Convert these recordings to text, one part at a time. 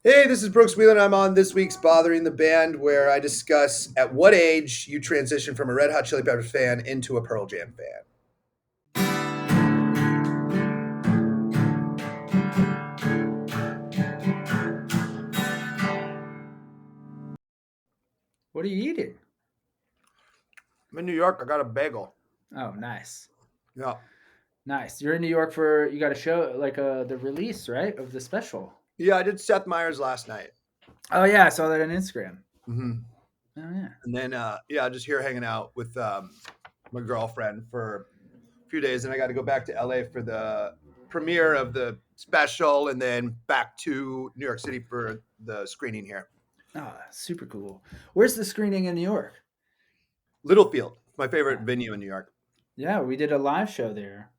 Hey, this is Brooks Wheelan. I'm on this week's Bothering the Band, where I discuss at what age you transition from a Red Hot Chili Peppers fan into a Pearl Jam fan. What are you eating? I'm in New York. I got a bagel. Oh, nice. Yeah. Nice. You're in New York for you got a show like the release, right? Of the special. Yeah, I did Seth Meyers last night. Oh yeah, I saw that on Instagram. hmm Oh yeah. And then, yeah, just here hanging out with my girlfriend for a few days. And I got to go back to LA for the premiere of the special and then back to New York City for the screening here. Oh, super cool. Where's the screening in New York? Littlefield, my favorite Uh, venue in New York. yeah, we did a live show there.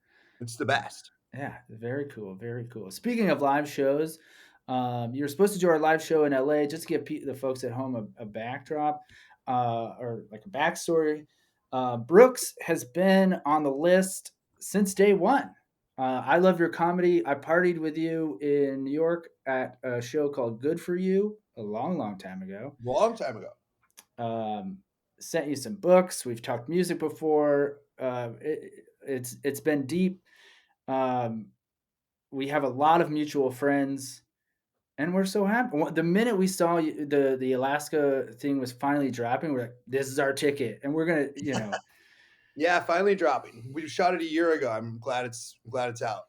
It's the best. Yeah, very cool, very cool. Speaking of live shows, you're supposed to do our live show in LA just to give the folks at home a backdrop or like a backstory. Brooks has been on the list since day one. I love your comedy. I partied with you in New York at a show called Good for You a long, long time ago. Long time ago. Um, Sent you some books. We've talked music before. It's been deep. Um, we have a lot of mutual friends, and we're so happy. The minute we saw the Alaska thing was finally dropping, we're like, "This is our ticket," and we're gonna, Yeah, finally dropping. We shot it a year ago. I'm glad it's out.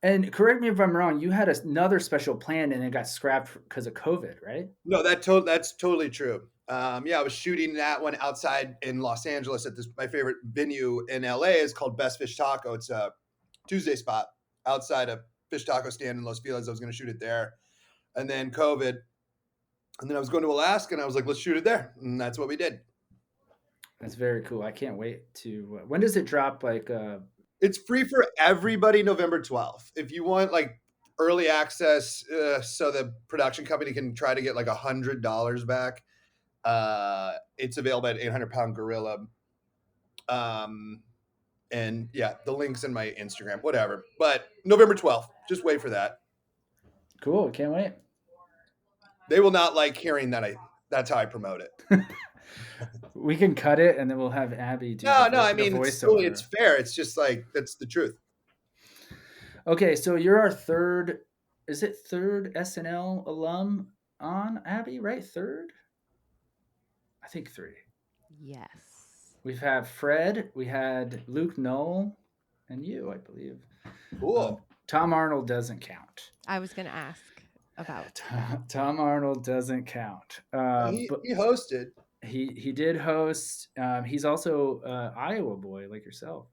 And correct me if I'm wrong. You had another special plan, and it got scrapped because of COVID, right? No, that's totally true. Yeah, I was shooting that one outside in Los Angeles at this my favorite venue in LA is called Best Fish Taco. It's a Tuesday spot outside a fish taco stand in Los Feliz. I was going to shoot it there, and then COVID, and then I was going to Alaska, and I was like, let's shoot it there, and that's what we did. That's very cool. I can't wait to. When does it drop? It's free for everybody November 12th. If you want like early access, so the production company can try to get like $100 back, it's available at 800 Pound Gorilla. Um, and yeah, the link's in my Instagram, whatever. But November 12th, just wait for that. Cool. Can't wait. They will not like hearing that that's how I promote it. We can cut it, and then we'll have Abby do No, no, I the mean it's voiceover. fair. It's just like that's the truth. Okay, so you're our third. Is it third SNL alum on Abby? Right, third. I think three. Yes. We've had Fred, we had Luke Knoll, and you, I believe. Cool. Tom Arnold doesn't count. I was going to ask about Tom Arnold doesn't count. No, But he hosted. he did host. He's also Iowa boy like yourself.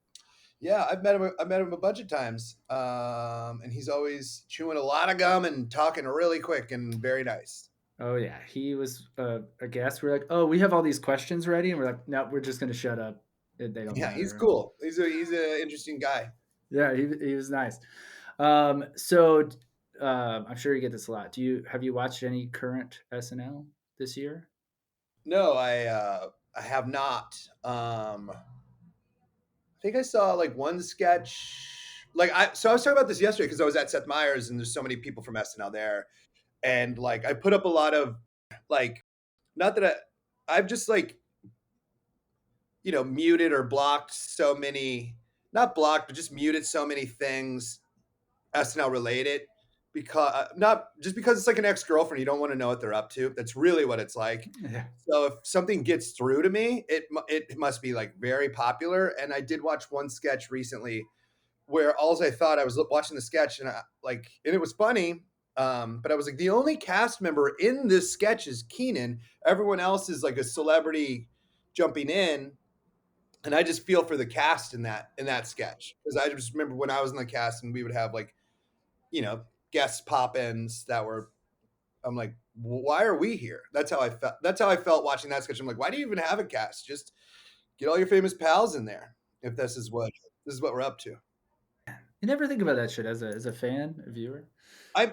Yeah, I've met him a bunch of times, and he's always chewing a lot of gum and talking really quick and very nice. Oh yeah, he was a guest. We're like, oh, we have all these questions ready, and we're like, no, we're just gonna shut up. They don't Yeah, he's matter. cool. He's a interesting guy. Yeah, he was nice. So I'm sure you get this a lot. Have you watched any current SNL this year? No, I have not. I think I saw like one sketch. I was talking about this yesterday because I was at Seth Meyers and there's so many people from SNL there, and like I put up a lot of like, not that I've just like muted or blocked so many, not blocked, but just muted so many things SNL related because not just because it's like an ex girlfriend, you don't want to know what they're up to. That's really what it's like. Yeah. So if something gets through to me, it must be like very popular. And I did watch one sketch recently where all I thought I was watching the sketch and it was funny. But I was like, the only cast member in this sketch is Keenan. Everyone else is like a celebrity jumping in, and I just feel for the cast in that sketch because I just remember when I was in the cast and we would have like guest pop-ins that were. I'm like, why are we here? That's how I felt. That's how I felt watching that sketch. I'm like, why do you even have a cast? Just get all your famous pals in there. If this is what we're up to. You never think about that shit as a fan, a viewer.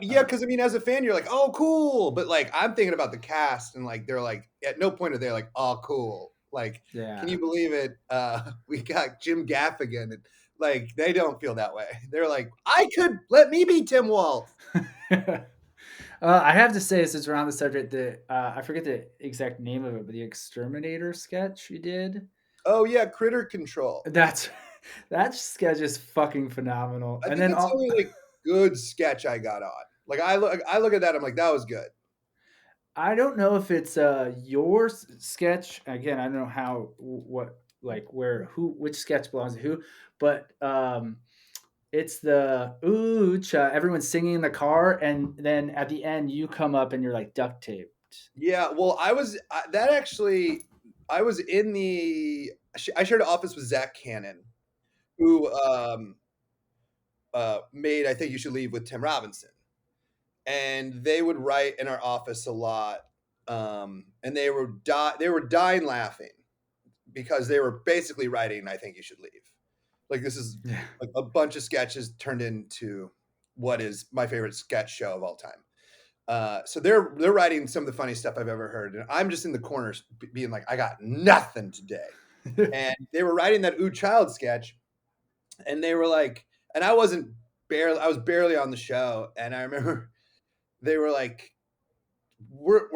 Yeah, Uh, because I mean, as a fan, you're like, oh, cool, but like, I'm thinking about the cast, and like, they're like, at no point are they like, oh, cool. Like, can yeah. you believe it? We got Jim Gaffigan, and like, they don't feel that way. They're like, I could let me be Tim Wolf. I have to say, since we're on the subject, that I forget the exact name of it, but the exterminator sketch you did. Oh yeah, Critter Control. That's that sketch is fucking phenomenal. I And think then that's the all, only like good sketch I got on. Like I look at that, I'm like, that was good. I don't know if it's your sketch. Again, I don't know how what like where who which sketch belongs to who, but it's the ooh cha, everyone's singing in the car, and then at the end you come up and you're like duct taped. Yeah, well, that actually. I was in I shared an office with Zach Cannon, who made I Think You Should Leave with Tim Robinson, and they would write in our office a lot, and they were dying laughing because they were basically writing I Think You Should Leave. Like this is Yeah. like a bunch of sketches turned into what is my favorite sketch show of all time. So they're writing some of the funny stuff I've ever heard, and I'm just in the corners being like, I got nothing today. And they were writing that Ooh Child sketch, and they were like, and I was barely on the show, and I remember they were like, we're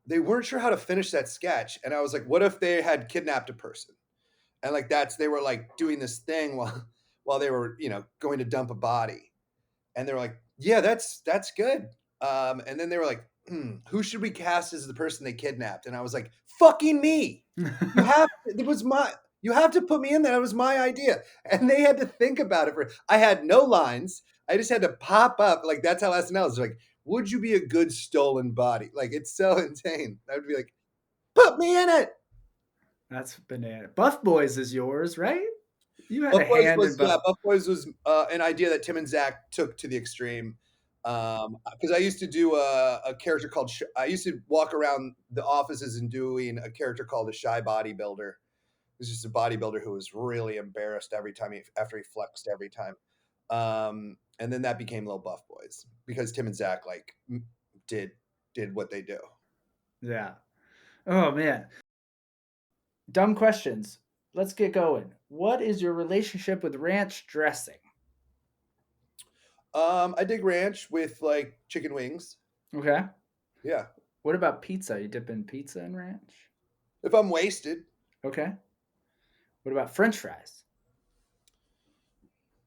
they weren't sure how to finish that sketch, and I was like, what if they had kidnapped a person? And like they were like doing this thing while they were going to dump a body, and they were like, yeah, that's good. And then they were like, who should we cast as the person they kidnapped? And I was like, fucking me. It was my you have to put me in there. It was my idea. And they had to think about it for I had no lines. I just had to pop up. Like that's how SNL is like, would you be a good stolen body? Like it's so insane. I would be like, put me in it. That's banana. Buff Boys is yours, right? You had a hand in Buff. Buff Boys was an idea that Tim and Zach took to the extreme. Because I used to do a character called. I used to walk around the offices and doing a character called a shy bodybuilder. It was just a bodybuilder who was really embarrassed every time after he flexed every time. And then that became Little Buff Boys because Tim and Zach like did did what they do. Yeah. Oh man. Dumb questions. Let's get going. What is your relationship with ranch dressing? I dig ranch with like chicken wings. Okay. Yeah, What about pizza? You dip in pizza and ranch? if I'm wasted, Okay. What about French fries?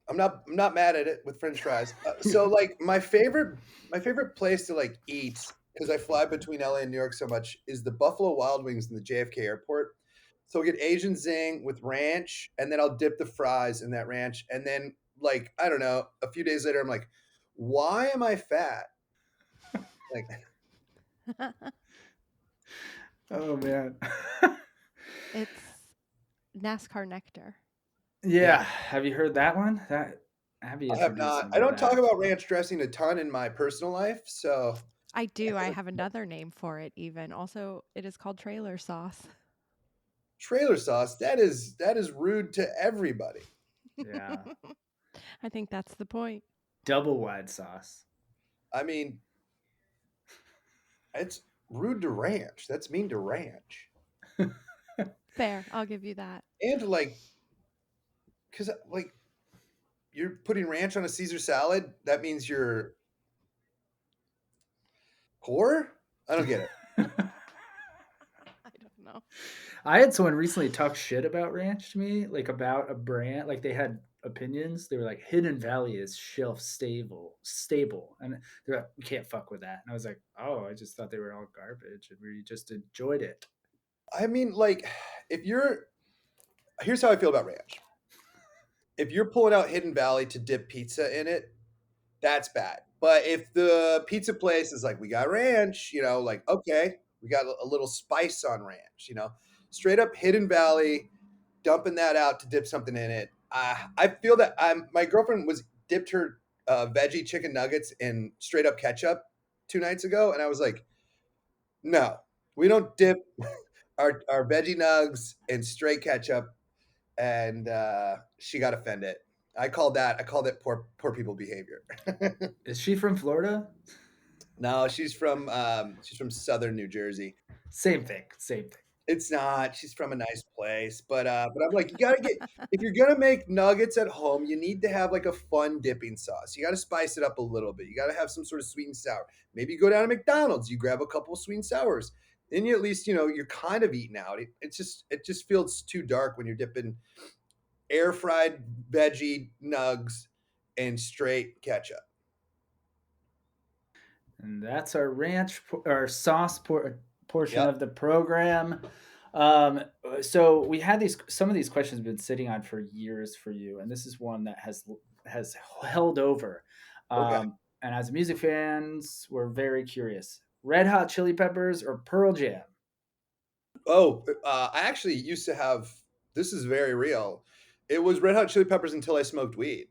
I'm not mad at it with French fries. So like my favorite place to like eat because I fly between LA and New York so much is the Buffalo Wild Wings in the JFK airport. So I get Asian zing with ranch, and then I'll dip the fries in that ranch, and then like I don't know, a few days later I'm like, why am I fat? Like Oh man. It's NASCAR nectar. yeah, Yeah. Have you heard that one? That Abby I have introduced not. me I to don't talk that. about ranch dressing a ton in my personal life, so I do. I have another name for it, even. Also, it is called trailer sauce. trailer sauce that is rude to everybody. Yeah. I think that's the point. Double wide sauce. I mean, it's rude to ranch. That's mean to ranch. Fair. I'll give you that. And to like, because like you're putting ranch on a Caesar salad, that means you're poor? I don't get it. I don't know. I had someone recently talk shit about ranch to me, like about a brand. Like they had opinions. They were like, Hidden Valley is shelf stable, and they're like, we can't fuck with that. And I was like, oh, I just thought they were all garbage, and we just enjoyed it. I mean, like, if you're, here's how I feel about ranch. If you're pulling out Hidden Valley to dip pizza in it, that's bad. But if the pizza place is like, we got ranch, like, okay, we got a little spice on ranch, straight up Hidden Valley, dumping that out to dip something in it. I feel that my girlfriend was dipped her veggie chicken nuggets in straight up ketchup 2 nights ago, and I was like, no, we don't dip our veggie nugs in straight ketchup, and she got offended. I called it poor people behavior. Is she from Florida? No, she's from Southern New Jersey. Same thing. Same thing. It's not. She's from a nice place, but I'm like, you gotta get if you're gonna make nuggets at home, you need to have like a fun dipping sauce. You gotta spice it up a little bit. You gotta have some sort of sweet and sour. Maybe you go down to McDonald's, you grab a couple of sweet and sours. Then you at least you're kind of eating out. It just feels too dark when you're dipping air fried veggie nugs and straight ketchup. And that's our our sauce portion Yep. of the program. Um, so we had these some of these questions have been sitting on for years for you, and this is one that has held over. Okay. And as music fans, we're very curious: Red Hot Chili Peppers or Pearl Jam? Oh, I actually used to have. This is very real. It was Red Hot Chili Peppers until I smoked weed.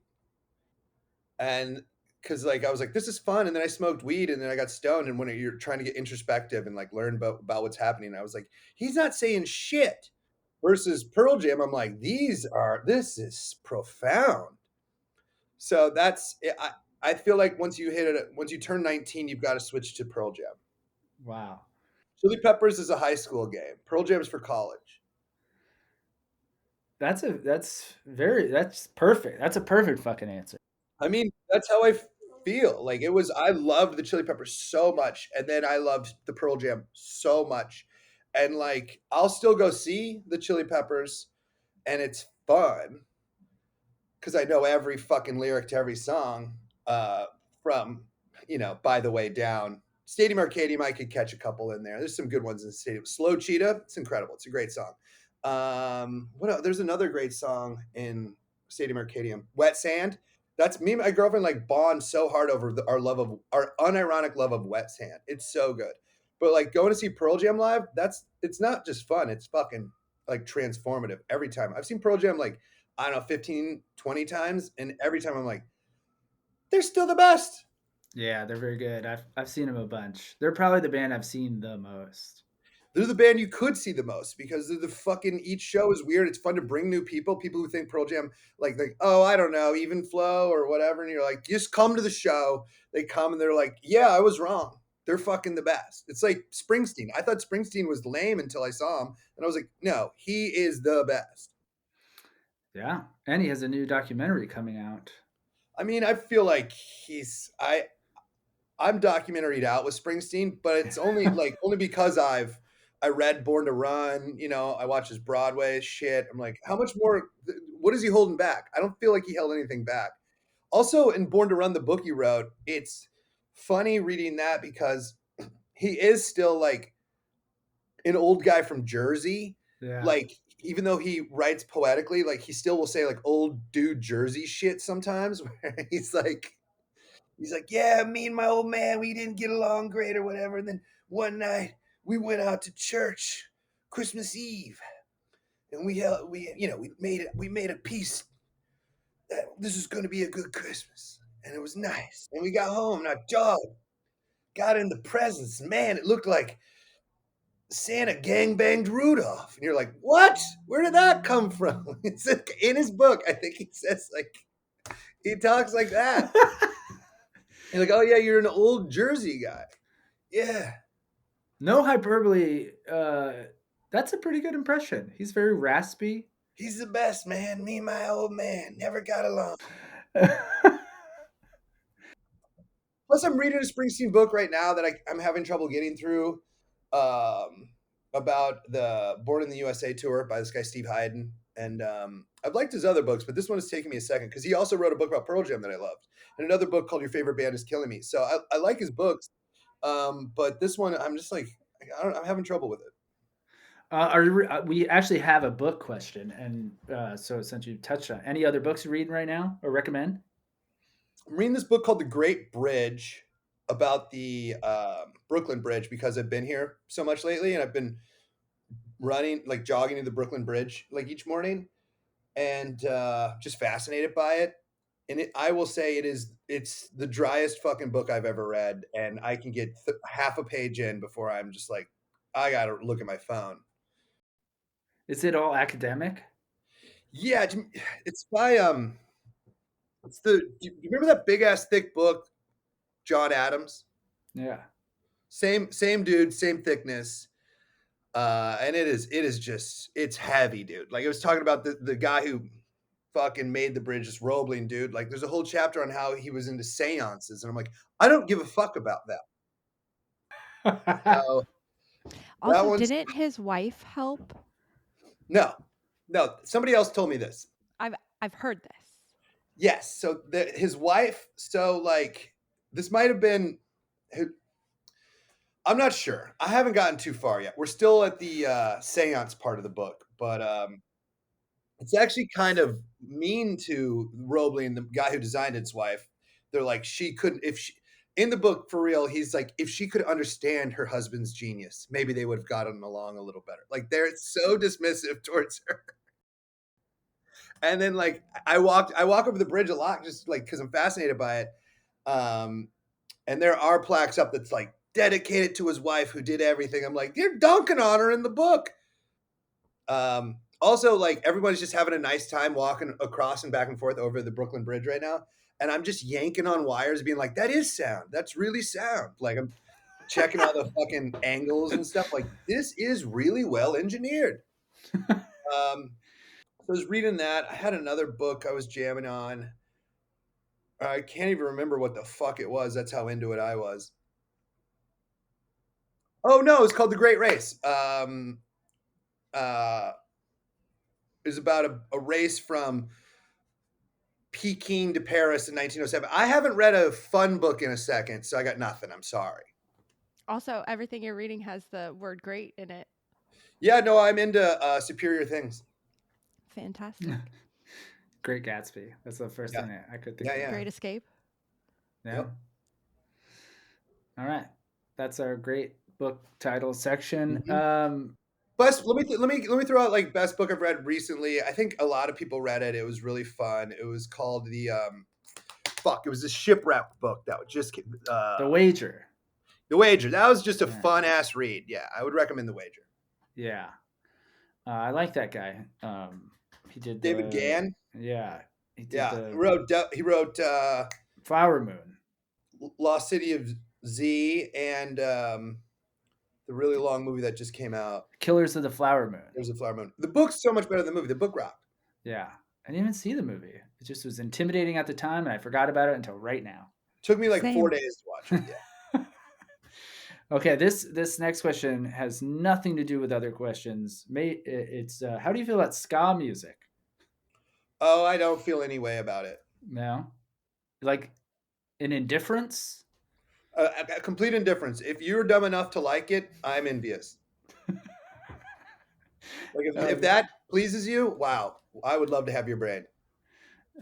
And because like I was like, this is fun, and then I smoked weed, and then I got stoned. And when you're trying to get introspective and like learn about what's happening, I was like, he's not saying shit. Versus Pearl Jam, I'm like, this is profound. So I feel like once you turn 19, you've got to switch to Pearl Jam. Wow, Chili Peppers is a high school game. Pearl Jam's for college. that's perfect. That's a perfect fucking answer. I mean, that's how I feel. Like I loved the Chili Peppers so much, and then I loved the Pearl Jam so much, and like I'll still go see the Chili Peppers, and it's fun because I know every fucking lyric to every song. From by the way down. Stadium Arcadium, I could catch a couple in there. There's some good ones in the stadium. Slow Cheetah, it's incredible. It's a great song. What else? There's another great song in Stadium Arcadium. Wet Sand. That's me and my girlfriend like bond so hard over our unironic love of Wet Sand. It's so good. But like going to see Pearl Jam live, it's not just fun. It's fucking like transformative every time. I've seen Pearl Jam like I don't know 15, 20 times, and every time I'm like, they're still the best. Yeah, they're very good. I've seen them a bunch. They're probably the band I've seen the most. They're the band you could see the most because they're the fucking each show is weird. It's fun to bring new people who think Pearl Jam like oh I don't know even flow or whatever, and you're like just come to the show. They come and they're like yeah I was wrong. They're fucking the best. It's like Springsteen. I thought Springsteen was lame until I saw him, and I was like no, he is the best. Yeah, and he has a new documentary coming out. I mean I feel like I'm documentaried out with Springsteen, but it's only because I read Born to Run. I watch his Broadway shit. I'm like, how much more? What is he holding back? I don't feel like he held anything back. Also, in Born to Run, the book he wrote, it's funny reading that because he is still like an old guy from Jersey. Yeah. Like, even though he writes poetically, like he still will say like old dude Jersey shit sometimes, where He's like, yeah, me and my old man, we didn't get along great or whatever. And then one night we went out to church, Christmas Eve, and we made a peace that this is going to be a good Christmas, and it was nice. And we got home, and our dog got in the presents. Man, it looked like Santa gangbanged Rudolph, and you're like, what? Where did that come from? It's in his book. I think he says like he talks like that. You're like, oh yeah, you're an old Jersey guy. Yeah. No hyperbole. That's a pretty good impression. He's very raspy. He's the best, man. Me and my old man never got along. Plus, I'm reading a Springsteen book right now that I'm having trouble getting through um, about the Born in the USA tour by this guy, Steve Hyden. And I've liked his other books, but this one is taking me a second because he also wrote a book about Pearl Jam that I loved. And another book called Your Favorite Band is Killing Me. So I like his books, but this one, I'm just like, I'm having trouble with it. We actually have a book question, and so since you touched on any other books you're reading right now or recommend? I'm reading this book called The Great Bridge about the Brooklyn Bridge because I've been here so much lately, and I've been running, like jogging to the Brooklyn Bridge like each morning, and just fascinated by it. And I will say it's the driest fucking book I've ever read, and I can get half a page in before I'm just like, I gotta look at my phone. Is it all academic? Yeah, it's by it's do you remember that big ass thick book, John Adams? Yeah. Same dude, same thickness. And it is just it's heavy, dude. Like it was talking about the guy who fucking made the bridge, this Roebling dude. Like there's a whole chapter on how he was into seances, and I'm like, I don't give a fuck about that. So that Also, one's didn't his wife help? no, no. Somebody else told me this. I've heard this. Yes. So his wife. So like this might have been. I'm not sure. I haven't gotten too far yet. We're still at the seance part of the book, but it's actually kind of mean to Roebling, the guy who designed its wife. They're like, she couldn't, if she, in the book for real, he's like, if she could understand her husband's genius, maybe they would have gotten along a little better. Like they're so dismissive towards her. And then like I walk over the bridge a lot just like because I'm fascinated by it. Um, and there are plaques up that's like dedicated to his wife who did everything. I'm like, you're dunking on her in the book. Also, like everybody's just having a nice time walking across and back and forth over the Brooklyn Bridge right now, and I'm just yanking on wires, being like, "That is sound. That's really sound." Like I'm checking all the fucking angles and stuff. Like this is really well engineered. So I was reading that. I had another book I was jamming on. I can't even remember what the fuck it was. That's how into it I was. Oh no, it's called The Great Race. Uh, is about a race from Peking to Paris in 1907. I haven't read a fun book in a second, so I got nothing. I'm sorry. Also, everything you're reading has the word great in it. Yeah, no, I'm into superior things. Fantastic. Great Gatsby. That's the first Yeah, thing I could think yeah, of. yeah. Great escape. Yeah. Yep. All right. That's our great book title section. Mm-hmm. Best. Let me throw out like best book I've read recently. I think a lot of people read it. It was really fun. It was called the fuck. It was a shipwreck book that just The Wager. The Wager. That was just a Yeah. fun ass read. Yeah, I would recommend The Wager. Yeah. I like that guy. He did David the Gann. yeah. He did Yeah, the he wrote Flower Moon. Lost City of Z and the really long movie that just came out. Killers of the Flower Moon. There's a Flower Moon. The book's so much better than the movie. The book rocked. Yeah. I didn't even see the movie. It just was intimidating at the time, and I forgot about it until right now. Took me like 4 Same. days to watch it. Yeah. Okay, this next question has nothing to do with other questions. It's how do you feel about ska music? Oh, I don't feel any way about it. No, like an indifference. A complete indifference. If you're dumb enough to like it, I'm envious. Like if that pleases you, wow, I would love to have your brain.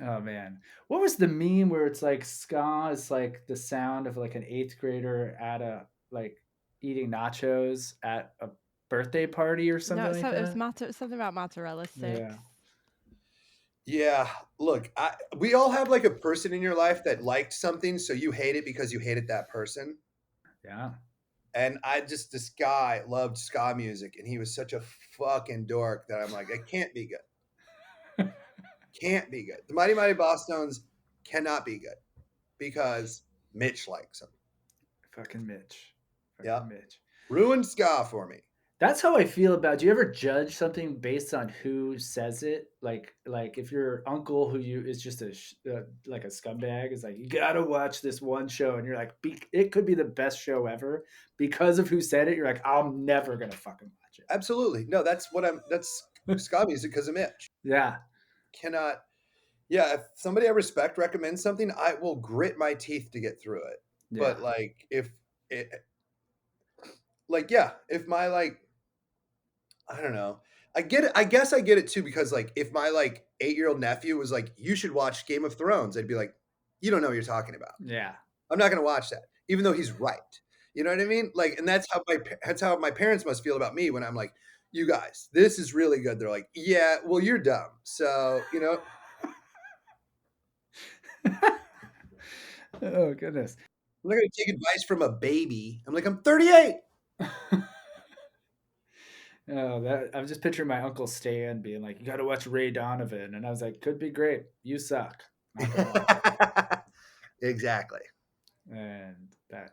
Oh man, what was the meme where it's like ska is like the sound of like an eighth grader at a like eating nachos at a birthday party or something No, like so it was that? something about mozzarella sticks. Yeah, Yeah, look, we all have like a person in your life that liked something, so you hate it because you hated that person. yeah, And this guy loved ska music, and he was such a fucking dork that I'm like, it can't be good. Can't be good. The Mighty Mighty Boss Stones cannot be good because Mitch likes them. fucking Mitch, Yeah, fucking Mitch. ruined ska for me. That's how I feel about. Do you ever judge something based on who says it? Like if your uncle who you is just like a scumbag is like you gotta watch this one show, and you're like, it could be the best show ever because of who said it. You're like, I'm never gonna fucking watch Absolutely, no. That's it. ska music because of Mitch. Yeah, Cannot. Yeah, if somebody I respect recommends something, I will grit my teeth to get through it. yeah, But like, if it, like, yeah, if my like I don't know. I get it. I guess I get it too because like if my like 8-year-old nephew was like, "You should watch Game of Thrones," I'd be like, "You don't know what you're talking about. yeah, I'm not going to watch that," even though he's right. You know what I mean? Like, and that's how my parents must feel about me when I'm like, "You guys, this is really good." They're like, "Yeah, well, you're dumb." So oh goodness. I'm not going to take advice from a baby. I'm like, I'm 38. Oh, that I'm just picturing my uncle Stan being like, "You got to watch Ray Donovan," and I was like, "Could be great. You suck. Not gonna watch it." Exactly. And that,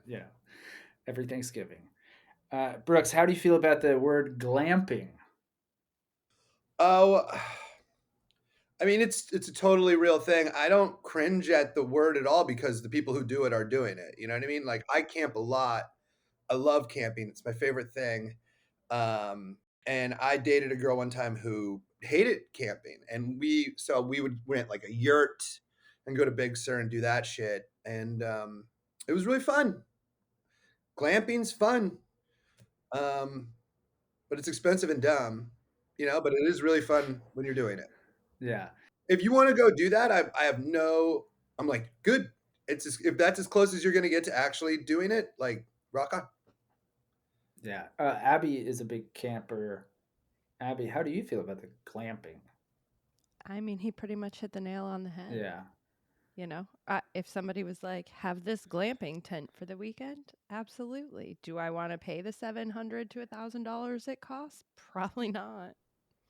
every Thanksgiving. Brooks, how do you feel about the word glamping? Oh, I mean, it's a totally real thing. I don't cringe at the word at all because the people who do it are doing it. You know what I mean? Like I camp a lot. I love camping. It's my favorite thing. And I dated a girl one time who hated camping, and we would rent like a yurt and go to Big Sur and do that shit. And it was really fun. Glamping's fun, um, but it's expensive and dumb, But it is really fun when you're doing it. Yeah, If you want to go do that, I have no. I'm like good. If that's as close as you're going to get to actually doing it, like rock on. yeah. Abby is a big camper. Abby, how do you feel about the glamping? I mean, he pretty much hit the nail on the head. Yeah, If somebody was like, have this glamping tent for the weekend, absolutely. Do I want to pay the $700 to $1,000 it costs? Probably not.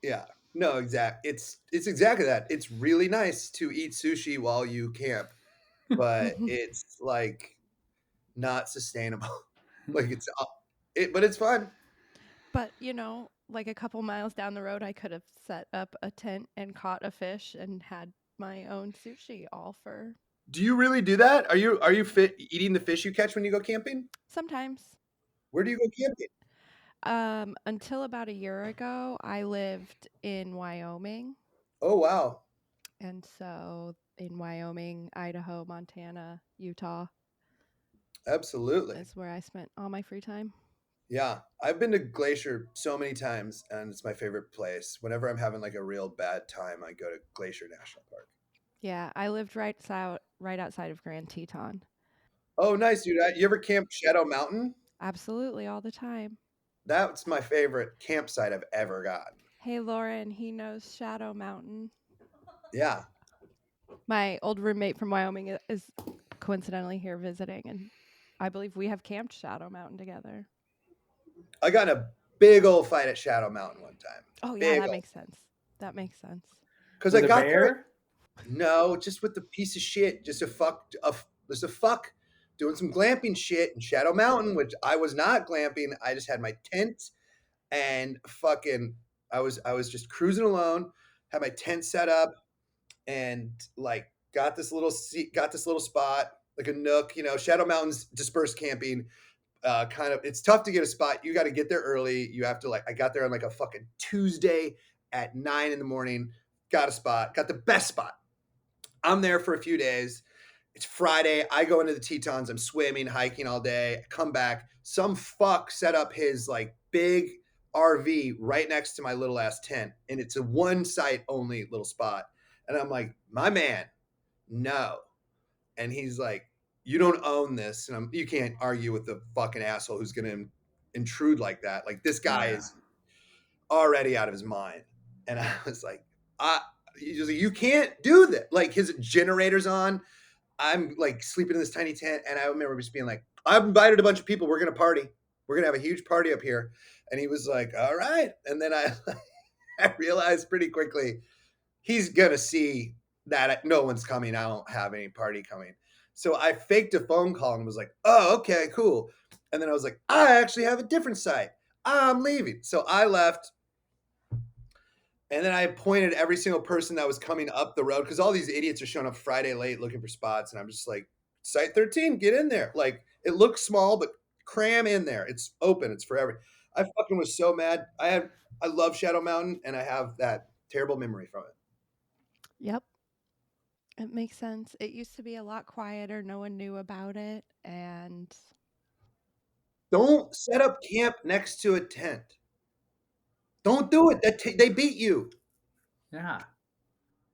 Yeah. No, it's exactly that. It's really nice to eat sushi while you camp, but it's like not sustainable. like but it's fun. But, like a couple miles down the road, I could have set up a tent and caught a fish and had my own sushi all for Do you really do that? Are you fit eating the fish you catch when you go camping? sometimes. Where do you go camping? Until about a year ago, I lived in Wyoming. Oh wow. And so in Wyoming, Idaho, Montana, Utah Absolutely. is where I spent all my free time. Yeah. I've been to Glacier so many times and it's my favorite place. Whenever I'm having like a real bad time, I go to Glacier National Park. Yeah, I lived right outside of Grand Teton. Oh, nice, dude. You ever camp Shadow Mountain? Absolutely, all the time. That's my favorite campsite I've ever gotten. Hey, Lauren, he knows Shadow Mountain. Yeah. My old roommate from Wyoming is coincidentally here visiting, and I believe we have camped Shadow Mountain together. I got in a big old fight at Shadow Mountain one time. Oh, yeah, Big that old. makes sense. That makes sense. Because I with a got there. bear. No, just with the piece of shit. Just a fuck doing some glamping shit in Shadow Mountain, which I was not glamping. I just had my tent and fucking I was just cruising alone, had my tent set up and like got this little spot, like a nook, Shadow Mountain's dispersed camping. Kind of it's tough to get a spot. You got to get there early. You have to I got there on like a fucking Tuesday at 9 in the morning, got a spot, got the best spot. I'm there for a few days. It's Friday. I go into the Tetons. I'm swimming, hiking all day. I come back. Some fuck set up his like big RV right next to my little ass tent, and it's a one site only little spot. And I'm like, my man, no. And he's like, you don't own this, and you can't argue with the fucking asshole who's going to intrude like that. Like this guy Yeah, is already out of his mind. And I was like, he's just like, you can't do that. Like his generator's on. I'm like sleeping in this tiny tent, and I remember just being like, "I've invited a bunch of people. We're gonna party. We're gonna have a huge party up here." And he was like, "All right." And then I realized pretty quickly he's gonna see that no one's coming. I don't have any party coming. So I faked a phone call and was like, "Oh, okay, cool." And then I was like, "I actually have a different site. I'm leaving." So I left. And then I pointed every single person that was coming up the road because all these idiots are showing up Friday late looking for spots. And I'm just like, Site 13, get in there. Like, it looks small, but cram in there. It's open, it's for every. I fucking was so mad. I love Shadow Mountain and I have that terrible memory from it. Yep, it makes sense. It used to be a lot quieter. No one knew about it. And Don't set up camp next to a tent. Don't do it. They beat you. yeah.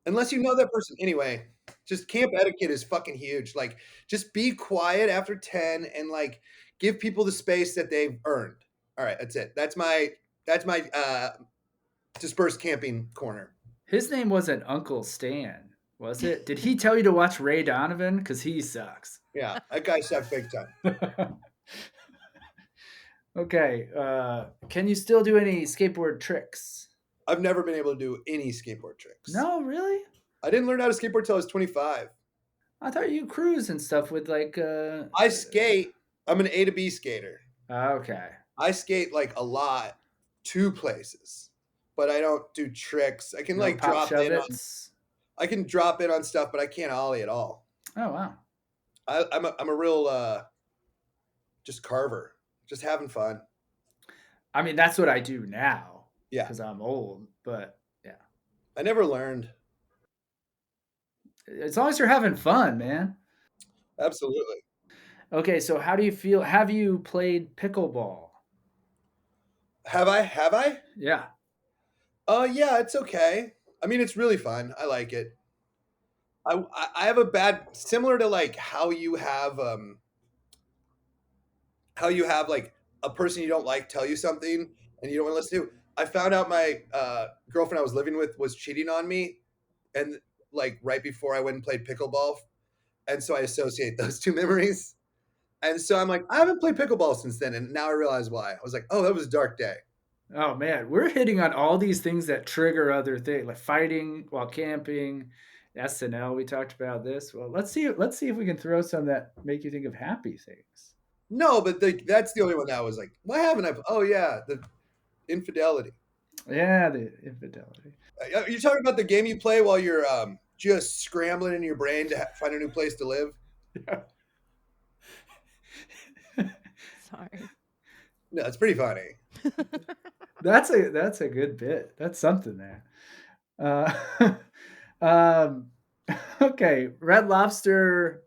Unless you know that person. Anyway, just camp etiquette is fucking huge. Like, just be quiet after 10 and like give people the space that they've earned. All right, that's it. That's my dispersed camping corner. His name wasn't Uncle Stan, was it? Did he tell you to watch Ray Donovan? Because he sucks. Yeah, that guy sucked big time. Okay. Can you still do any skateboard tricks? I've never been able to do any skateboard tricks. No, really? I didn't learn how to skateboard till I was 25. I thought you cruise and stuff with like. I skate. I'm an A to B skater. Okay. I skate like a lot to places, but I don't do tricks. I can No like pop drop shove in on it's. I can drop in on stuff, but I can't ollie at all. Oh wow. I'm a real just carver, just having fun. I mean, that's what I do now Yeah, because I'm old. But yeah, I never learned. as long as you're having fun, man. Absolutely. Okay, so how do you feel? Have you played pickleball? Have I? Have I? Yeah. Yeah, it's okay. I mean, it's really fun. I like it. I have a bad similar to like how you have like a person you don't like tell you something and you don't want to listen to. I found out my girlfriend I was living with was cheating on me, and like right before I went and played pickleball, and so I associate those two memories. And so I'm like, I haven't played pickleball since then, and now I realize why. I was like, oh, that was a dark day. Oh man, we're hitting on all these things that trigger other things, like fighting while camping. SNL, we talked about this. Well, let's see if we can throw some that make you think of happy things. No, but that's the only one that was like, why haven't I? Oh yeah, the infidelity. Yeah, the infidelity. Are you talking about the game you play while you're just scrambling in your brain to find a new place to live? Sorry. No, it's pretty funny. That's a good bit. That's something there. Uh, um, okay, Red Lobster,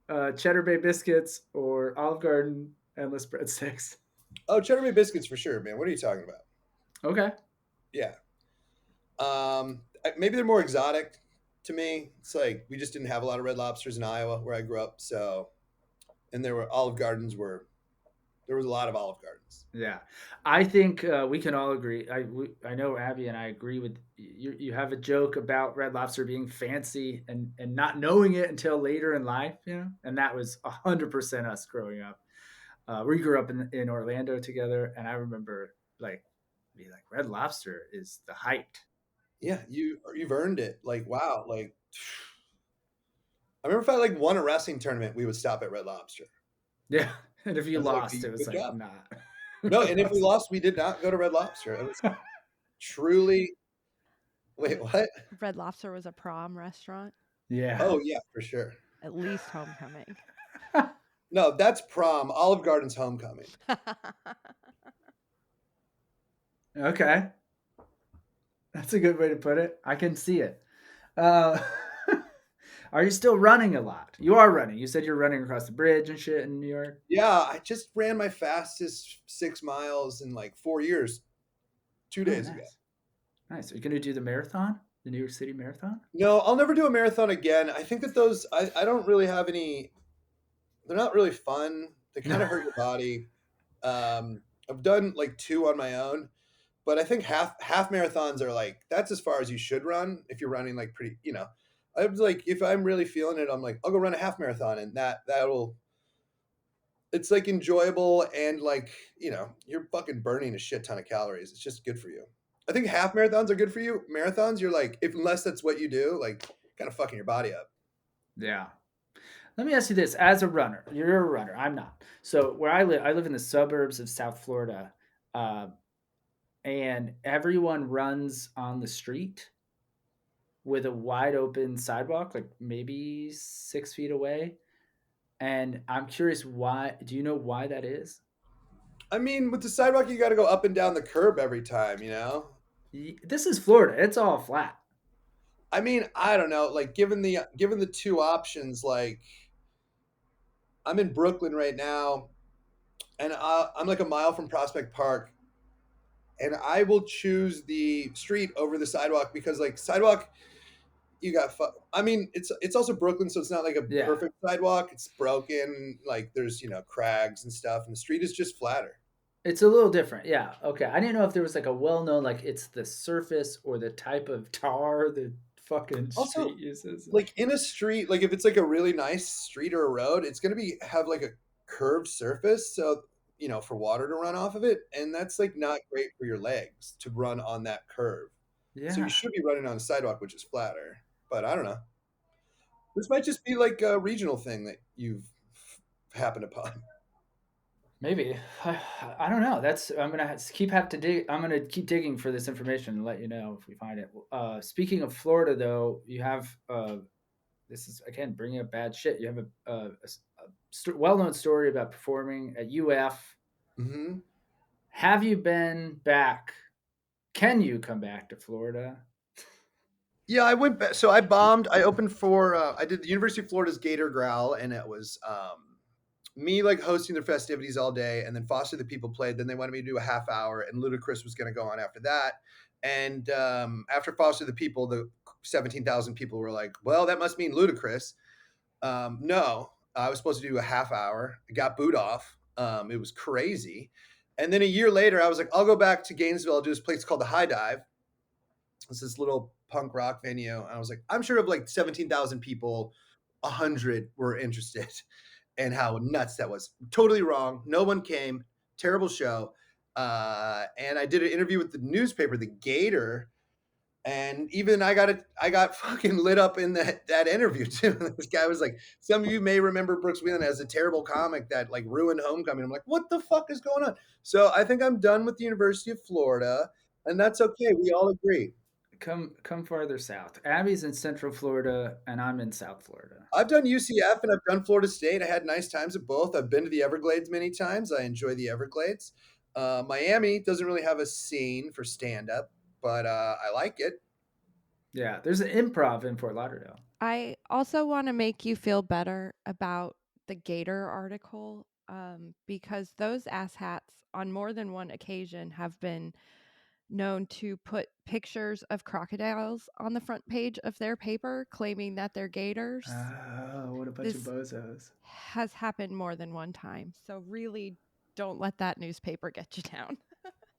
Cheddar Bay biscuits, or Olive Garden endless breadsticks. Oh, Cheddar Bay biscuits for sure, man. What are you talking about? Okay. Yeah. Maybe they're more exotic to me. It's like we just didn't have a lot of Red Lobsters in Iowa where I grew up, so and there were Olive Gardens were there was a lot of Olive Gardens. Yeah, I think we can all agree. I know Abby and I agree with you. You have a joke about Red Lobster being fancy and not knowing it until later in life, you know, and that was 100% us growing up. We grew up in Orlando together, and I remember like being like Red Lobster is the height. Yeah, you've earned it. Like wow, like I remember if I like won a wrestling tournament, we would stop at Red Lobster. Yeah, and if I you was like, lost, it was good like job. not. No, and if we lost, we did not go to Red Lobster. It was truly wait, what? Red Lobster was a prom restaurant, Yeah. Oh yeah, for sure. at least homecoming. No, that's prom. Olive Garden's homecoming. Okay, that's a good way to put it. I can see it. Uh, are you still running a lot? You are running. You said you're running across the bridge and shit in New York. Yeah, I just ran my fastest 6 miles in like 4 years, two Oh, days ago. nice, nice. Are you gonna do the marathon, the New York City Marathon? No, I'll never do a marathon again. I think that I don't really have any, they're not really fun. They No. kind of hurt your body. I've done like two on my own, but I think half marathons are like, that's as far as you should run if you're running like pretty, you know. I was like, if I'm really feeling it, I'm like, I'll go run a half marathon and that'll it's like enjoyable and like you're fucking burning a shit ton of calories. It's just good for you. I think half marathons are good for you. Marathons, you're like, if unless that's what you do, like kind of fucking your body up. Yeah. Let me ask you this: as a runner, you're a runner. I'm not. So where I live in the suburbs of South Florida, uh, and everyone runs on the street with a wide open sidewalk, like maybe 6 feet away. And I'm curious why. Do you know why that is? I mean, with the sidewalk, you got to go up and down the curb every time. You know. This is Florida. It's all flat. I mean, I don't know. Like, given the two options, like I'm in Brooklyn right now, and I'm like a mile from Prospect Park, and I will choose the street over the sidewalk because like sidewalk you got I mean it's also Brooklyn, so it's not like a Yeah. perfect sidewalk. It's broken, like there's crags and stuff, and the street is just flatter. It's a little different. Yeah. Okay. I didn't know if there was like a well known, like it's the surface or the type of tar the fucking Also, street uses. like in a street, like if it's like a really nice street or a road, it's gonna be have like a curved surface, so for water to run off of it, and that's like not great for your legs to run on that curve. So you Yeah. should be running on a sidewalk, which is flatter. But I don't know. This might just be like a regional thing that you've happened upon. Maybe. I don't know. That's I'm gonna keep have to dig. I'm gonna keep digging for this information and let you know if we find it. Speaking of Florida, though, you have this is again bringing up bad shit. You have a well-known story about performing at UF. Hmm. Have you been back? Can you come back to Florida? Yeah, I went back. So I bombed. I opened for. I did the University of Florida's Gator Growl, and it was me like hosting their festivities all day, and then Foster the People played. Then they wanted me to do a half hour, and Ludacris was going to go on after that. And after Foster the People, the 17,000 people were like, "Well, that must mean Ludacris." No, I was supposed to do a half hour. I got booed off. It was crazy. And then a year later, I was like, "I'll go back to Gainesville. I'll do this place called the High Dive." It's this little punk rock venue. And I was like, I'm sure of like 17,000 people, 100 were interested and how nuts that was. Totally wrong. No one came. Terrible show. And I did an interview with the newspaper, The Gator, and even I got fucking lit up in that interview too. This guy was like, some of you may remember Brooks Wheelan as a terrible comic that like ruined homecoming. I'm like, what the fuck is going on? So I think I'm done with the University of Florida, and that's okay. We all agree. Come farther south. Abby's in Central Florida, and I'm in South Florida. I've done UCF and I've done Florida State. I had nice times at both. I've been to the Everglades many times. I enjoy the Everglades. Miami doesn't really have a scene for stand up, but I like it. Yeah, there's an improv in Fort Lauderdale. I also want to make you feel better about the Gator article, because those asshats on more than one occasion have been known to put pictures of crocodiles on the front page of their paper, claiming that they're gators. Oh, what a bunch of This bozos. has happened more than one time. So really don't let that newspaper get you down.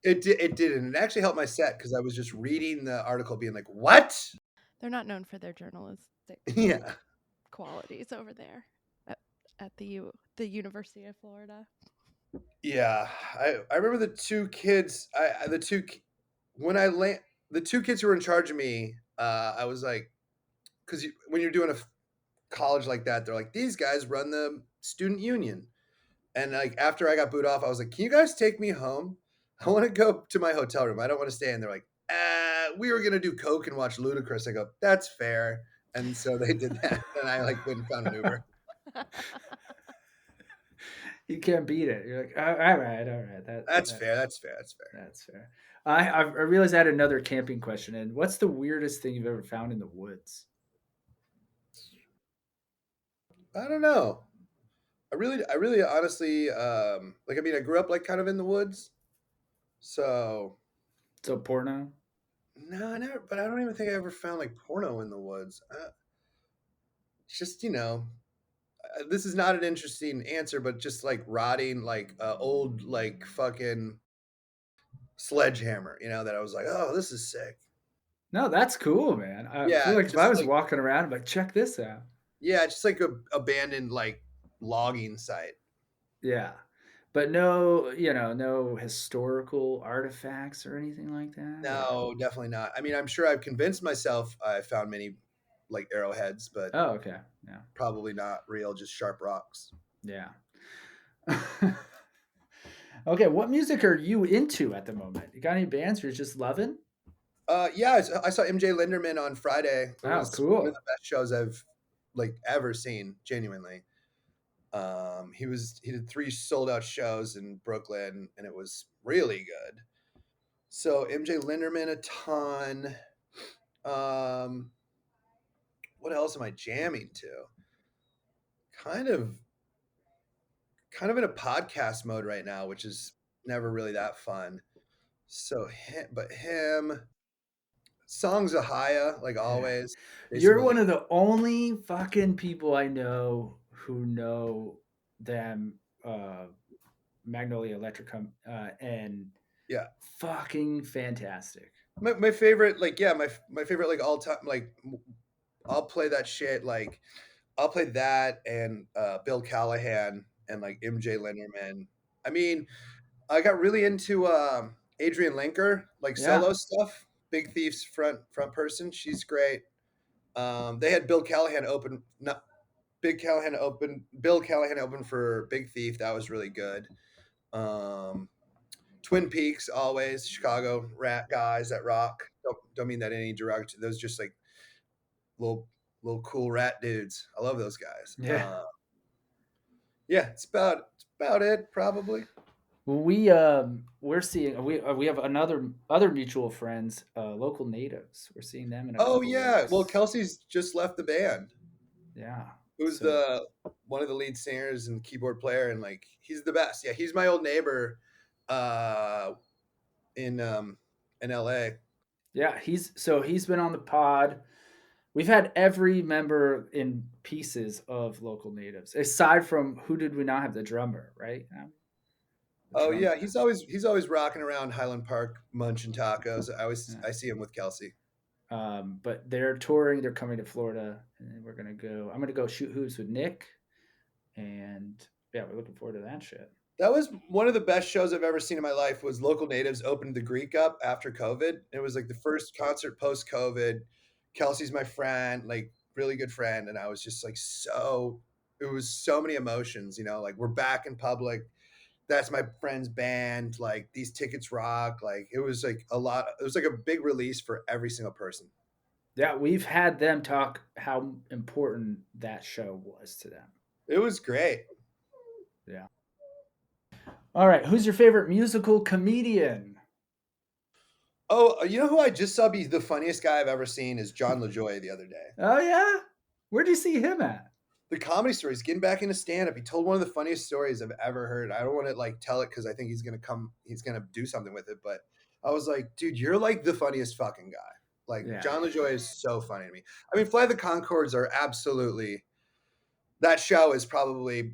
It did, and it actually helped my set because I was just reading the article, being like, "What?" They're not known for their journalistic Yeah, qualities over there at, the University of Florida. yeah. I remember the two kids. The two when I land the two kids who were in charge of me. I was like, because when you're doing a college like that, they're like, these guys run the student union. And like after I got booed off, I was like, "Can you guys take me home? I want to go to my hotel room. I don't want to stay." And they're like, we were gonna do coke and watch Ludacris." I go, "That's fair." And so they did that, and I like went and found an Uber. You can't beat it. You're like, all right, all right. That's fair. That's fair. That's fair. That's fair. I realized I had another camping question. And what's the weirdest thing you've ever found in the woods? I don't know. I really, honestly, like, I mean, I grew up like kind of in the woods, so So porno. no, I never. But I don't even think I ever found like porno in the woods. Just this is not an interesting answer, but just like rotting, like old, like fucking sledgehammer, that I was like, oh, this is sick. No, that's cool, man. I feel Yeah, like if I just was like, walking around, I'm like, check this out. yeah, just like a abandoned like logging site. Yeah. But no, no historical artifacts or anything like that. Or No, definitely not. I mean, I'm sure I've convinced myself I found many like arrowheads, but oh, okay, yeah, probably not real, just sharp rocks. yeah. Okay, what music are you into at the moment? You got any bands you're just loving? Yeah, I saw MJ Linderman on Friday. It Oh, was one of cool. the best shows I've like ever seen, genuinely. He did 3 sold out shows in Brooklyn, and it was really good. So MJ Linderman a ton. Um, what else am I jamming to? Kind of kind of in a podcast mode right now, which is never really that fun. So him, songs of Haya, like Yeah. always. Jason You're Malik. one of the only fucking people I know who know them Magnolia Electric and Yeah. fucking fantastic. My favorite, like, yeah, my favorite, like, all time, like, I'll play that shit, like, I'll play that and Bill Callahan and like MJ Linderman. I mean, I got really into Adrian Linker, like Yeah. solo stuff. Big Thief's front person. She's great. They had Bill Callahan open, not Bill Callahan open for Big Thief. That was really good. Um, Twin Peaks, always Chicago rat guys that rock. Don't mean that any derogatory. Those just like little cool rat dudes. I love those guys. Yeah. Yeah, it's about it probably. Well, we're seeing we have another other mutual friends, local natives. We're seeing them in a Oh couple yeah, well weeks. Kelsey's just left the band. Yeah. Who's So the one of the lead singers and keyboard player, and like he's the best. Yeah, he's my old neighbor uh in um in LA. yeah, he's been on the pod. We've had every member in pieces of local natives, aside from who did we not have? The drummer, right? The Oh yeah, drummer. he's always rocking around Highland Park munching tacos. Yeah. I see him with Kelsey. But they're touring. They're coming to Florida, and we're gonna go. I'm gonna go shoot hoops with Nick, and yeah, we're looking forward to that shit. That was one of the best shows I've ever seen in my life. Was Local Natives opened the Greek up after COVID. It was like the first concert post COVID. Kelsey's my friend, like really good friend, and I was just like so. It was so many emotions, you know. Like we're back in public. That's my friend's band. Like these tickets rock. Like it was like a lot. It was like a big release for every single person. Yeah, we've had them talk how important that show was to them. It was great. Yeah. All right, who's your favorite musical comedian? Oh, you know who I just saw be the funniest guy I've ever seen is John LaJoy the other day. Oh yeah, where'd you see him at? The Comedy Store. He's getting back into stand up. He told one of the funniest stories I've ever heard. I don't want to like tell it because I think he's gonna do something with it. But I was like, dude, you're like the funniest fucking guy. Like Yeah, John LaJoy is so funny to me. I mean, Fly the Concords are absolutely that show is probably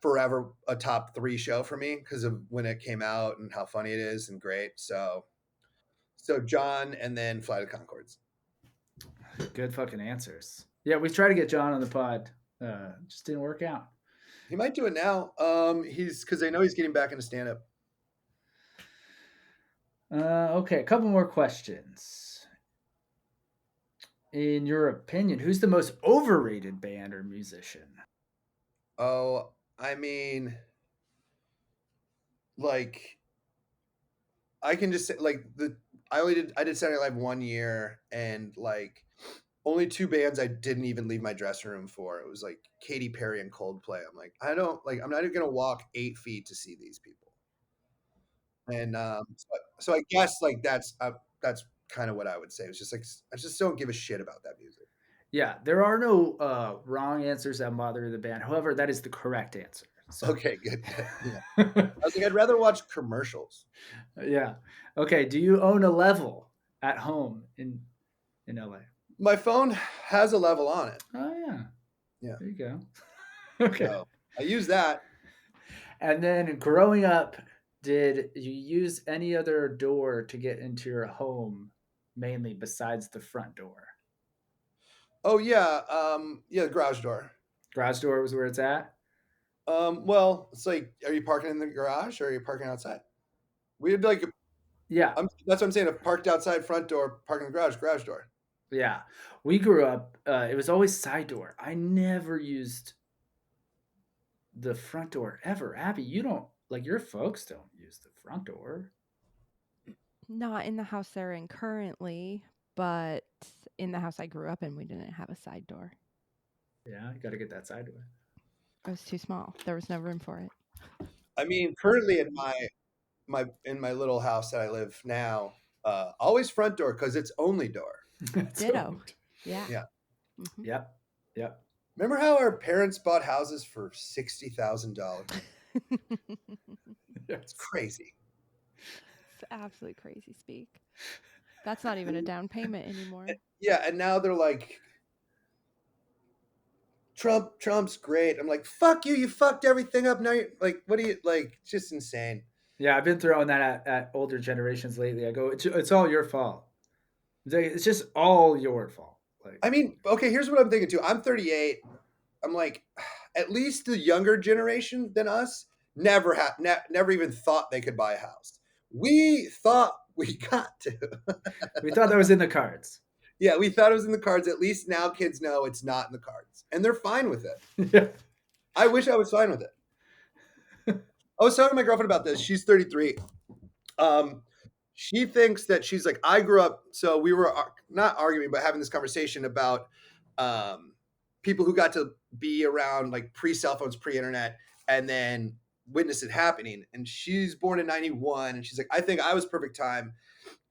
forever a top three show for me because of when it came out and how funny it is and great. So John and then Fly the Concords. good fucking answers. Yeah, we tried to get John on the pod, just didn't work out. He might do it now. He's because I know he's getting back into stand up. Okay, a couple more questions. In your opinion, who's the most overrated band or musician? Oh, I mean, like I can just say like the I did Saturday Night Live 1 year and like only two bands I didn't even leave my dressing room for. It was like Katy Perry and Coldplay. I'm like, I don't like I'm not even gonna walk 8 feet to see these people. And so I guess like that's kind of what I would say. It's just like I just don't give a shit about that music. Yeah, there are no wrong answers that bother the band. However, that is the correct answer. So, Okay, good. Yeah. I was like, I'd rather watch commercials. yeah. Okay. Do you own a level at home in LA? My phone has a level on it. Oh yeah. Yeah. There you go. Okay. So I use that. And then growing up, did you use any other door to get into your home, mainly besides the front door? Oh yeah, yeah, the garage door. Garage door was where it's at. Well, it's like, are you parking in the garage or are you parking outside? We had like, Yeah, that's what I'm saying. If parked outside front door, parking in the garage door. yeah. We grew up. It was always side door. I never used the front door ever. Abby, you don't like your folks don't use the front door. Not in the house they're in currently, but in the house I grew up in, we didn't have a side door. Yeah, you got to get that side door. It was too small. There was no room for it. I mean, currently in my little house that I live now, always front door because it's only door. Ditto. Yeah. Yeah. Mhm. Yep. Yep. Remember how our parents bought houses for $60,000? It's crazy. It's absolutely crazy speak. That's not even a down payment anymore. Yeah, and now they're like, Trump's great. I'm like, fuck you, you fucked everything up. Now you're like, what do you like? It's just insane. Yeah, I've been throwing that at older generations lately. I go, it's all your fault. It's just all your fault. Like, I mean, okay, here's what I'm thinking too. I'm 38. I'm like, at least the younger generation than us never even thought they could buy a house. We thought we got to. we thought that was in the cards. Yeah, we thought it was in the cards. At least now kids know it's not in the cards. And they're fine with it. Yeah. I wish I was fine with it. I was talking to my girlfriend about this. She's 33. Um, she thinks that she's like, I grew up, so we were not arguing, but having this conversation about um, people who got to be around like pre cell phones, pre internet, and then witness it happening. And she's born in 91, and she's like, I think I was perfect time.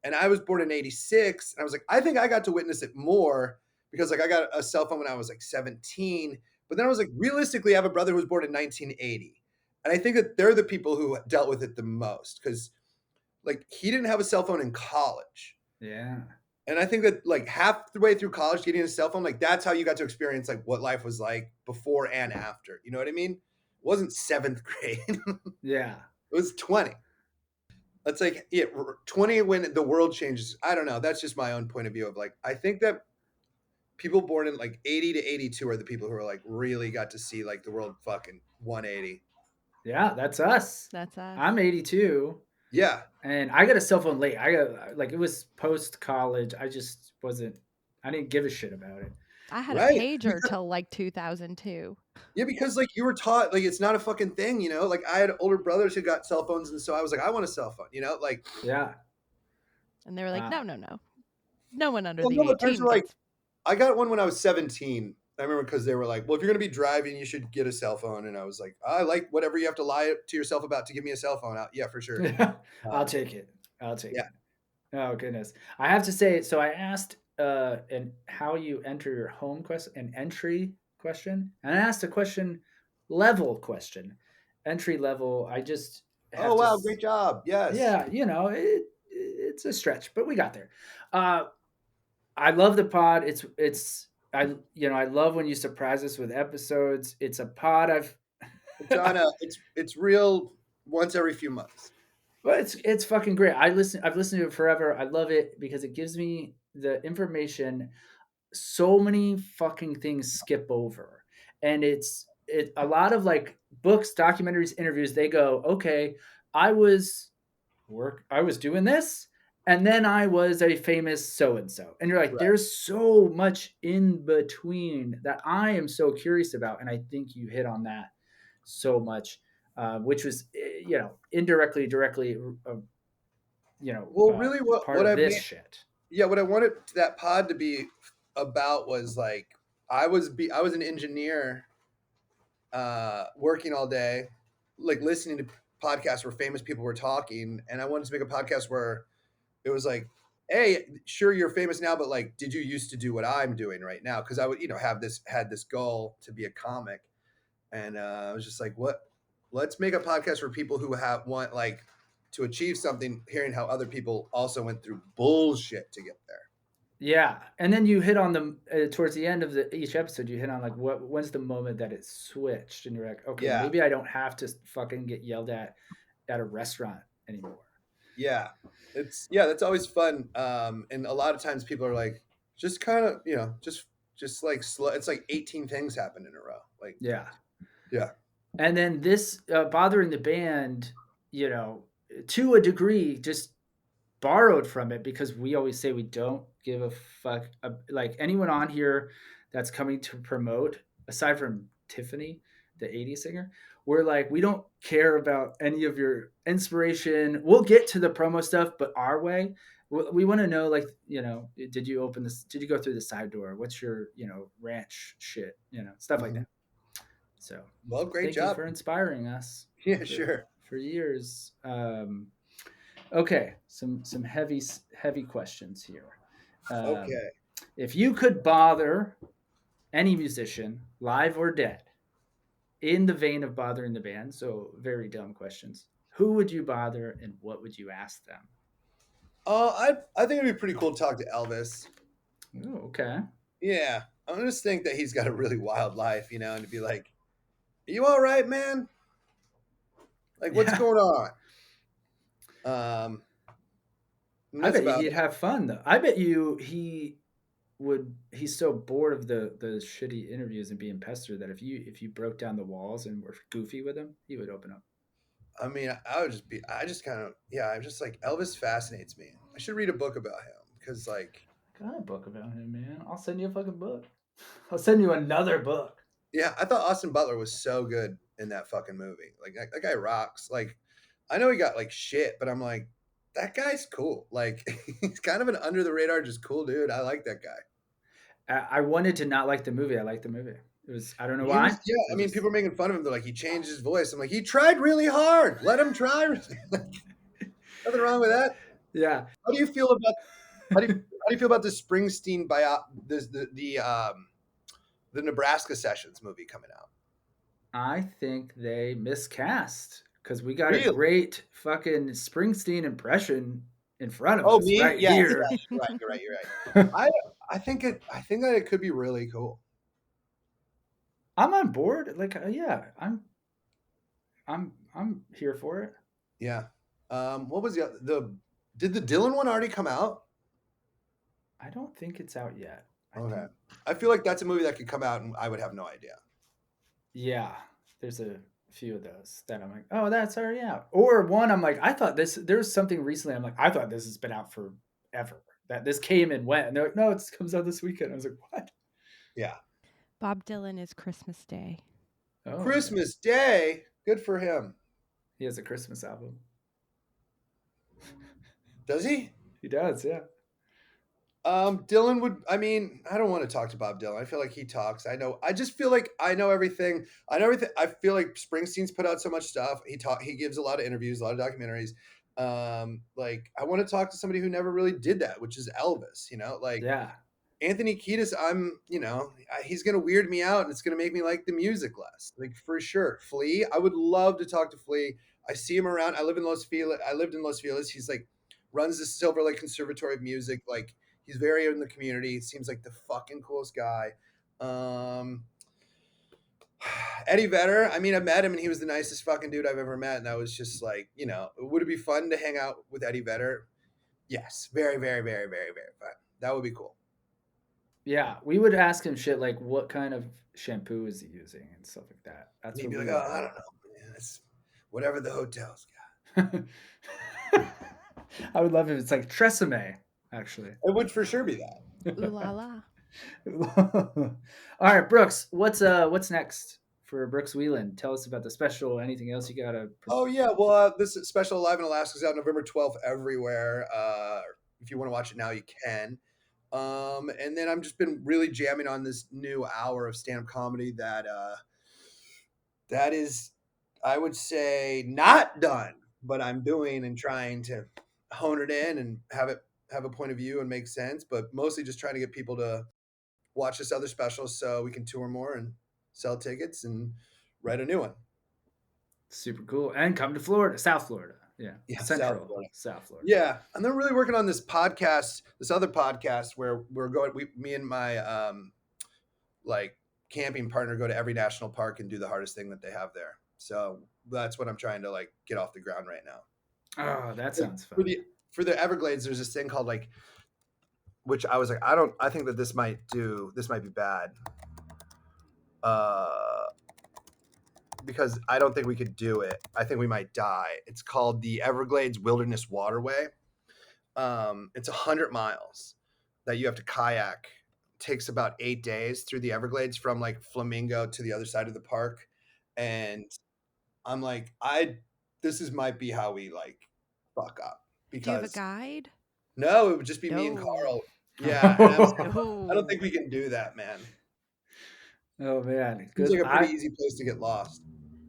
And I was born in 86. And I was like, I think I got to witness it more because like I got a cell phone when I was like 17. But then I was like, realistically, I have a brother who was born in 1980. And I think that they're the people who dealt with it the most because like he didn't have a cell phone in college. Yeah. And I think that like half the way through college, getting a cell phone, like that's how you got to experience like what life was like before and after. You know what I mean? It wasn't seventh grade. It Yeah. was 20. That's like yeah, 20 when the world changes. I don't know. That's just my own point of view of like, I think that people born in like 80 to 82 are the people who are like really got to see like the world fucking 180. Yeah, that's us. That's us. I'm 82 Yeah. and I got a cell phone late. I got like it was post college. I just wasn't I didn't give a shit about it. I had a Right. pager till like 2002. Yeah, because like you were taught like it's not a fucking thing, you know. Like I had older brothers who got cell phones, and so I was like, I want a cell phone, you know. Like, Yeah. And they were like, Wow. no, no, no. No one under well, the no, the parents 18 were like, gets. I got one when I was 17. I remember because they were like, well, if you're gonna be driving, you should get a cell phone, and I was like, I like whatever you have to lie to yourself about to give me a cell phone. Yeah, for sure. I'll take it. I'll take Yeah, it. Oh goodness. I have to say, so I asked and how you enter your home question an entry question. And I asked a question level question. Entry level, I just oh have to wow, great job. Yes. yeah, it's a stretch, but we got there. Uh I love the pod. It's I love when you surprise us with episodes. It's a pod I've It's on a it's real once every few months. But it's fucking great. I've listened to it forever. I love it because it gives me the information so many fucking things skip over. And it a lot of like books, documentaries, interviews, they go, "Okay, I was I was doing this and then I was a famous so and so." And you're like, Right. there's so much in between that I am so curious about and I think you hit on that so much. Which was, indirectly, directly, uh, you know, Well, uh, really, part what of I this mean, shit. yeah, what I wanted that pod to be about was like I was an engineer working all day, like listening to podcasts where famous people were talking, and I wanted to make a podcast where it was like, hey, sure you're famous now, but like, did you used to do what I'm doing right now? Because I would, have this had this goal to be a comic, and I was just like, what? Let's make a podcast for people who have want like to achieve something, hearing how other people also went through bullshit to get there. Yeah, and then you hit on the towards the end of each episode. You hit on like when's the moment that it switched, and you're like, okay, Yeah, maybe I don't have to fucking get yelled at a restaurant anymore. yeah, that's always fun. And a lot of times people are like, just kind of, just like slow. It's like 18 things happen in a row. Like, Yeah, yeah, and then this bothering the band, to a degree, just borrowed from it because we always say we don't give a fuck. Like anyone on here that's coming to promote, aside from Tiffany, the 80s singer, we're like, we don't care about any of your inspiration. We'll get to the promo stuff, but our way. We want to know, like, did you open this? Did you go through the side door? What's your, ranch shit? Stuff like hmm. that. So, Well, great thank you job. for inspiring us Yeah, for sure. years. Okay, some heavy questions here. Um, Okay. if you could bother any musician, live or dead, in the vein of bothering the band, so very dumb questions, who would you bother and what would you ask them? I think it'd be pretty cool to talk to Elvis. Oh, okay. Yeah, I just think that he's got a really wild life, and to be like, "You all right, man? Like, what's Yeah, going on?" And I that's bet you about he'd it. have fun though. I bet you he's so bored of the shitty interviews and being pestered that if you broke down the walls and were goofy with him, he would open up. I mean, I would just be. I just kind of, yeah. I'm just like Elvis fascinates me. I should read a book about him because, like, Got a book about him, man. I'll send you a fucking book. I'll send you another book. yeah, I thought Austin Butler was so good. in that fucking movie. Like that guy rocks. Like I know he got like shit, but I'm like, that guy's cool. Like he's kind of an under the radar, just cool dude. I like that guy. I wanted to not like the movie. I liked the movie. It was, I don't know He was, why. yeah. I It mean, just people are making fun of him. They're like, he changed his voice. I'm like, he tried really hard. Let him try. Nothing wrong with that. yeah. How do you feel about how do you feel about the Springsteen this the Nebraska Sessions movie coming out? I think they miscast because we got a Really? great fucking Springsteen impression in front of Oh, us me? right Yes, here. yes. You're right. You're right. You're right. I think that it could be really cool. I'm on board. Like, yeah, I'm here for it. Yeah. What was the did the Dylan one already come out? I don't think it's out yet. I Okay. think, I feel like that's a movie that could come out and I would have no idea. yeah, there's a few of those that I'm like, oh, that's already out. Or one, I'm like, I thought this, there was something recently. I'm like, I thought this has been out forever. That this came and went. And they're like, no, it comes out this weekend. I was like, what? Yeah. Bob Dylan is Christmas Day. Oh, okay. Christmas Day. Good for him. He has a Christmas album. Does he? He does, yeah. Dylan would. I mean, I don't want to talk to Bob Dylan. I feel like he talks. I know. I just feel like I know everything. I know everything. I feel like Springsteen's put out so much stuff. He gives a lot of interviews, a lot of documentaries. Like I want to talk to somebody who never really did that, which is Elvis. You know, like Yeah. Anthony Kiedis. He's gonna weird me out, and it's gonna make me like the music less. Like for sure. Flea. I would love to talk to Flea. I see him around. I live in Los Feliz. I lived in Los Feliz. He's like runs the Silver Lake Conservatory of Music. Like he's very in the community. Seems like the fucking coolest guy. Um, Eddie Vedder. I mean, I met him and he was the nicest fucking dude I've ever met. And I was just like, would it be fun to hang out with Eddie Vedder? Yes, very, very, very, very, very fun. That would be cool. Yeah. We would ask him shit like what kind of shampoo is he using and stuff like that. And That's he'd what be we like, would oh, I don't know, man. It's whatever the hotel's got. I would love if it's like Tresemme, actually. It would for sure be that. Ooh la la. All right, Brooks, what's next for Brooks Wheelan? Tell us about the special. Anything else you gotta? Oh yeah, well, this special Live in Alaska is out November 12th everywhere. If you want to watch it now, you can. And then I've just been really jamming on this new hour of stand-up comedy that is, I would say, not done, but I'm doing and trying to hone it in and have a point of view and make sense, but mostly just trying to get people to watch this other special so we can tour more and sell tickets and write a new one. Super cool. And come to Florida, South Florida. Yeah, Yeah, South Central Florida. South Florida. Yeah, and they're really working on this podcast, this other podcast where we're going. Me and my like camping partner go to every national park and do the hardest thing that they have there. So that's what I'm trying to like get off the ground right now. Oh, that sounds For fun. the Everglades, there's this thing called like, which I was like, I think that this might be bad. Because I don't think we could do it. I think we might die. It's called the Everglades Wilderness Waterway. It's 100 miles that you have to kayak. It takes about 8 days through the Everglades from like Flamingo to the other side of the park. And I'm like, might be how we like fuck up Do you have a because guide? no, it would just be me and No. Carl. Yeah, and I don't No. think we can do that, man. Oh man, Seems because like a pretty easy place to get lost.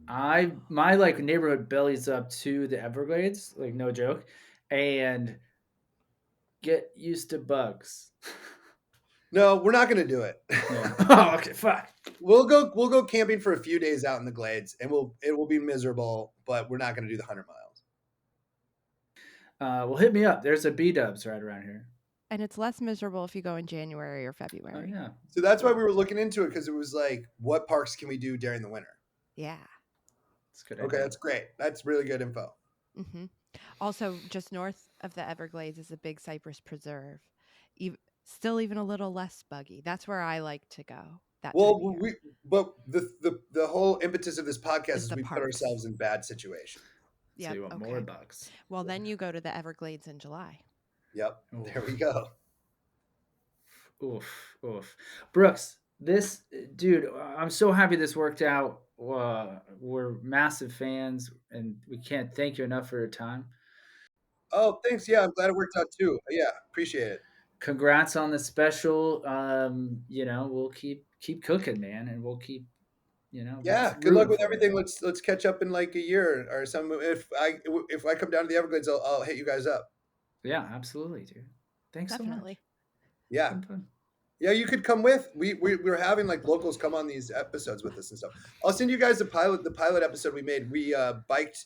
my like neighborhood bellies up to the Everglades, like no joke, and get used to bugs. No, we're not going to do it. Yeah. Oh, okay, fuck. We'll go camping for a few days out in the glades, and it will be miserable, but we're not going to do the 100 miles. Well, hit me up. There's a B Dubs right around here. And it's less miserable if you go in January or Oh February. yeah. So that's why we were looking into it because it was like, what parks can we do during the winter? Yeah. It's good. Okay, that's great. That's really good info. Hmm. Also, just north of the Everglades is a big cypress preserve. Still even a little less buggy. That's where I like to go. That Well, time of year. but the whole impetus of this podcast Is is the we put parks. ourselves in bad situations. So Yep. you want more bugs? Well, then you go to the Everglades in July. Yep, Oof. there we go. Oof, oof. Brooks, this dude, I'm so happy this worked out. we're massive fans, and we can't thank you enough for your time. Oh, thanks. Yeah, I'm glad it worked out too. Yeah, appreciate it. Congrats on the special. We'll keep cooking, man, and we'll keep Yeah, good luck rooting with for you. everything. Let's catch up in like a year or some. If I come down to the Everglades, I'll hit you guys up. Yeah, absolutely, dude. Thanks so much. Definitely. It's Yeah, been fun. yeah, you could come with. We're having like locals come on these episodes with us and stuff. I'll send you guys the pilot episode we made. We biked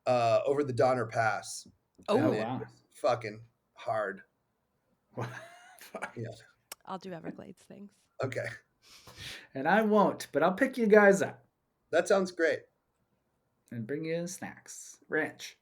over the Donner Pass, Oh and Oh, it wow. was fucking hard. Fuck. Yeah. I'll do Everglades things. Okay, And I won't, but I'll pick you guys up that sounds great. and bring you snacks. Ranch.